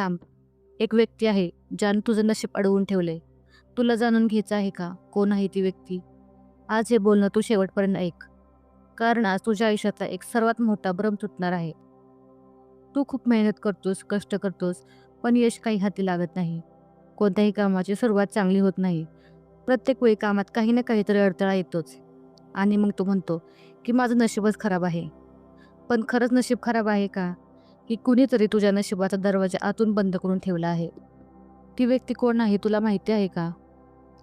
थांब. एक व्यक्ती आहे ज्यानं तुझं नशीब अडवून ठेवलंय. तुला जाणून घ्यायचं आहे का कोण आहे ती व्यक्ती? आज हे बोलणं तू शेवटपर्यंत ऐक. कारण आज तुझ्या आयुष्यातला एक सर्वात मोठा भ्रम तुटणार आहे. तू खूप मेहनत करतोस, कष्ट करतोस, पण यश काही हाती लागत नाही. कोणत्याही कामाची सुरुवात चांगली होत नाही. प्रत्येक वेळी कामात काही ना काहीतरी अडथळा येतोच. आणि मग तू म्हणतो की माझं नशीबच खराब आहे. पण खरंच नशीब खराब आहे का? की कुणीतरी तुझ्या नशिबाचा दरवाजा आतून बंद करून ठेवला आहे? ती व्यक्ती कोण आहे तुला माहिती आहे का?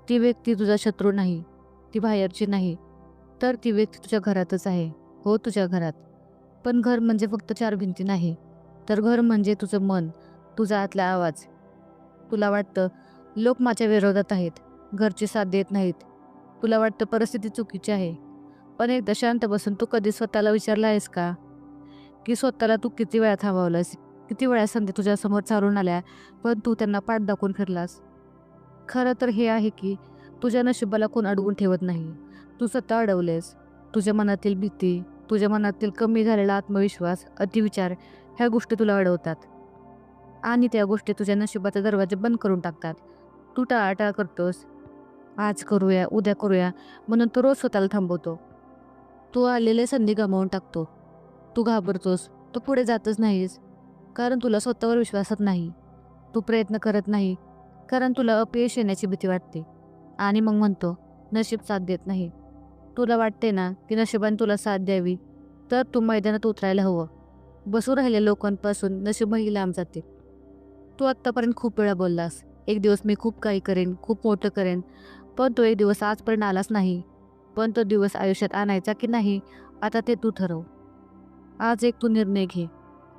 ती व्यक्ती तुझा शत्रू नाही, ती बाहेरची नाही, तर ती व्यक्ती तुझ्या घरातच आहे. हो, तुझ्या घरात. पण घर म्हणजे फक्त चार भिंती नाही, तर घर म्हणजे तुझं मन, तुझा आतला आवाज. तुला वाटतं लोक माझ्या विरोधात आहेत, घरची साथ देत नाहीत. तुला वाटतं परिस्थिती चुकीची आहे. पण एकदा शांत बसून तू कधी स्वतःला विचारलं आहेस का? की स्वतःला तू किती वेळा थांबवलंस? किती वेळा संधी तुझ्यासमोर चालून आल्या, पण तू त्यांना पाठ दाखवून फिरलास? खरं तर हे आहे की तुझ्या नशिबाला कोण अडवून ठेवत नाही. तू स्वतः अडवलेस. तुझ्या मनातील भीती, तुझ्या मनातील कमी झालेला आत्मविश्वास, अतिविचार ह्या गोष्टी तुला अडवतात. आणि त्या गोष्टी तुझ्या नशिबाचे दरवाजे बंद करून टाकतात. तू टाळाटाळ करतोस. आज करूया, उद्या करूया म्हणून तू रोज स्वतःला थांबवतो. तू आलेले संधी गमावून टाकतो. तू घाबरतोस. तू पुढे जातच नाहीस. कारण तुला स्वतःवर विश्वासच नाही. तू प्रयत्न करत नाही. कारण तुला अपयश येण्याची भीती वाटते. आणि मग म्हणतो, नशीब साथ देत नाही. तुला वाटते ना की नशिबाने तुला साथ द्यावी, तर तू मैदानात उतरायला हवं. बसू राहिलेल्या लोकांपासून नशीबही लांब जाते. तू आत्तापर्यंत खूप वेळा बोललास, एक दिवस मी खूप काही करेन, खूप मोठं करेन. पण तो एक दिवस आजपर्यंत आलाच नाही. पण तो दिवस आयुष्यात आणायचा की नाही, आता ते तू ठरव. आज एक तू निर्णय घे.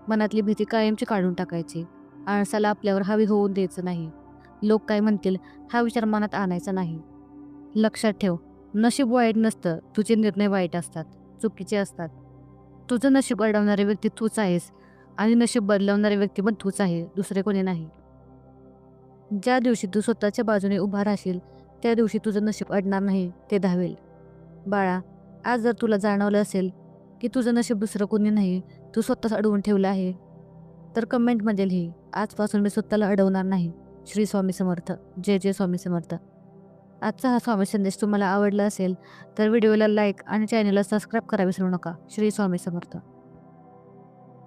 मनातली भीती कायमची काढून टाकायची. आळसाला आपल्यावर हावी होऊन द्यायचं नाही. लोक काय म्हणतील हा विचार मनात आणायचा नाही. लक्षात ठेव, नशीब वाईट नसतं, तुझे निर्णय वाईट असतात, चुकीचे असतात. तुझं नशीब अडवणारी व्यक्ती तूच आहेस आणि नशीब बदलवणारी व्यक्ती पण तूच आहे, दुसरे कोणी नाही. ज्या दिवशी तू स्वतःच्या बाजूने उभा राहशील, त्या दिवशी तुझं नशीब अडणार नाही, ते धावेल. बाळा, आज जर तुला जाणवलं असेल की तुझं नशीब दुसरं कोणी नाही, तू स्वतःच अडवून ठेवलं आहे, तर कमेंटमध्ये लिही, आजपासून मी स्वतःला अडवणार नाही. श्री स्वामी समर्थ. जय जय स्वामी समर्थ. आजचा हा स्वामी संदेश तुम्हाला आवडला असेल तर व्हिडिओला लाईक आणि चॅनलला सबस्क्राईब करा विसरू नका. श्री स्वामी समर्थ.